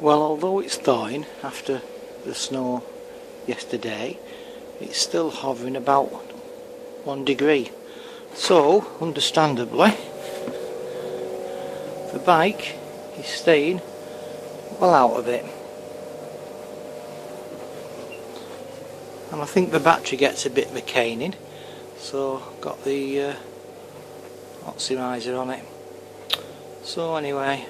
Well, although it's thawing after the snow yesterday, it's still hovering about 1 degree. So, understandably, the bike is staying well out of it. And I think the battery gets a bit of a caning, so got the oxidizer on it. So anyway,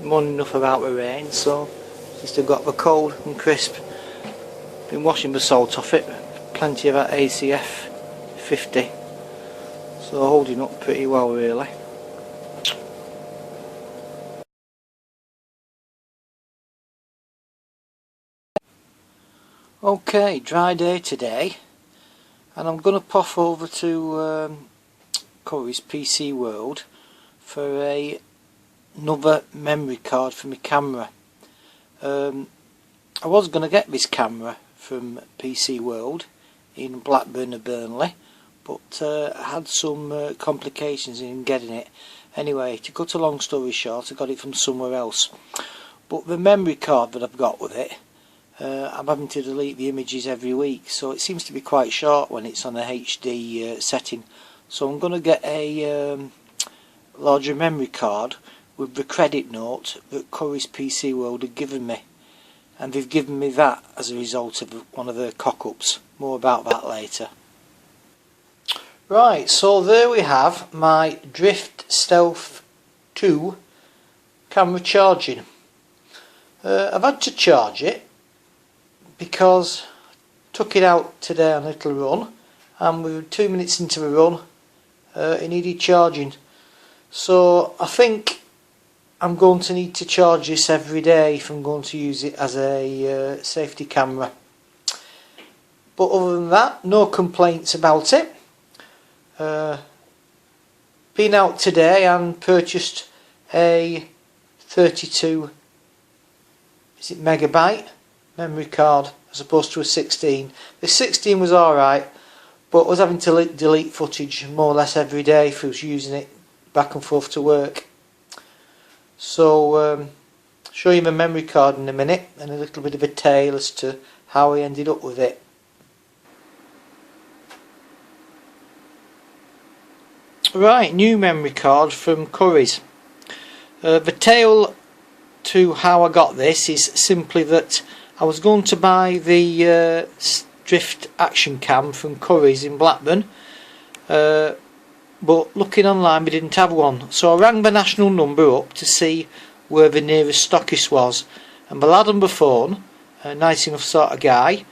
moaning enough about the rain, so just have got the cold and crisp. Been washing the salt off it, plenty of that ACF 50, so holding up pretty well really. Okay, dry day today, and I'm going to pop over to Curry's PC World for another memory card for my camera. I was going to get this camera from PC World in Blackburn or Burnley, but I had some complications in getting it. Anyway, to cut a long story short, I got it from somewhere else. But the memory card that I've got with it, I'm having to delete the images every week, so it seems to be quite short when it's on a HD setting. So I'm going to get a larger memory card with the credit note that Curry's PC World had given me, and they've given me that as a result of one of their cock-ups. More about that later. Right, so there we have my Drift Stealth 2 camera charging. I've had to charge it because I took it out today on a little run, and we were 2 minutes into the run, it needed charging. So I think I'm going to need to charge this every day if I'm going to use it as a safety camera. But other than that, no complaints about it. Been out today and purchased a 32 megabyte memory card as opposed to a 16. The 16 was alright, but I was having to delete footage more or less every day if I was using it back and forth to work. So show you my memory card in a minute and a little bit of a tale as to how I ended up with it. Right, new memory card from Curry's. The tale to how I got this is simply that I was going to buy the Drift Action Cam from Curry's in Blackburn, but looking online we didn't have one, so I rang the national number up to see where the nearest stockist was, and the lad on the phone, a nice enough sort of guy,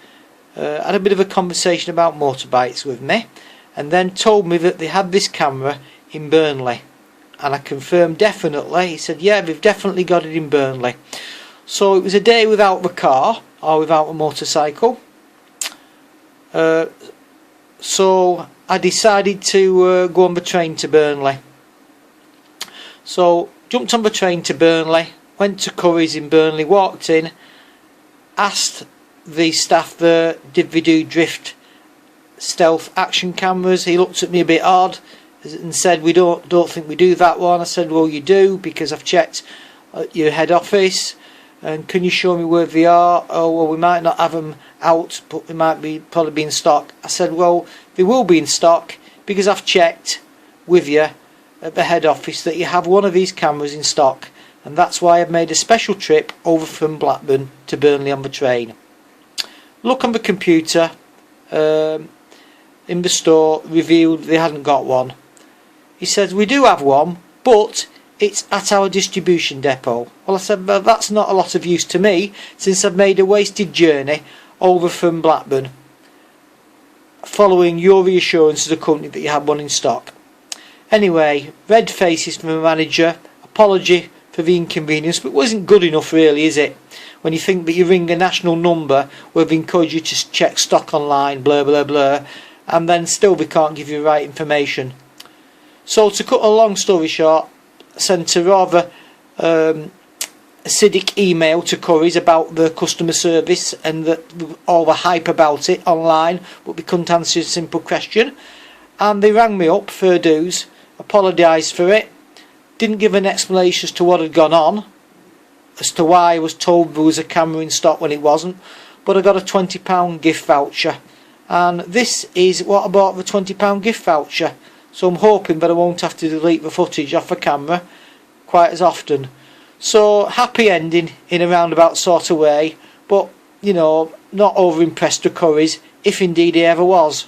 had a bit of a conversation about motorbikes with me, and then told me that they had this camera in Burnley, and I confirmed definitely. He said, yeah, they've definitely got it in Burnley. So it was a day without the car, or without a motorcycle, so I decided to go on the train to Burnley. So jumped on the train to Burnley, went to Curry's in Burnley, walked in, asked the staff there, did they do Drift Stealth action cameras? He looked at me a bit odd and said, we don't think we do that one. I said, well, you do, because I've checked at your head office, and can you show me where they are? Oh, well, we might not have them out, but they might probably be in stock. I said, well, they will be in stock because I've checked with you at the head office that you have one of these cameras in stock, and that's why I've made a special trip over from Blackburn to Burnley on the train. Look on the computer, in the store, revealed they hadn't got one. He says, we do have one, but it's at our distribution depot. Well, I said, well, that's not a lot of use to me, since I've made a wasted journey over from Blackburn, following your reassurance as a company that you had one in stock. Anyway, red faces from the manager, apology for the inconvenience, but it wasn't good enough really, is it? When you think that you ring a national number where they encourage you to check stock online, blah blah blah, and then still they can't give you the right information. So to cut a long story short, I sent a rather acidic email to Curry's about the customer service and all the hype about it online, but we couldn't answer a simple question, and they rang me up, fair dues, apologised for it, didn't give an explanation as to what had gone on, as to why I was told there was a camera in stock when it wasn't, but I got a £20 gift voucher, and this is what I bought the £20 gift voucher. So I'm hoping that I won't have to delete the footage off the camera quite as often. So happy ending in a roundabout sort of way, but you know, not over impressed with Curry's, if indeed he ever was.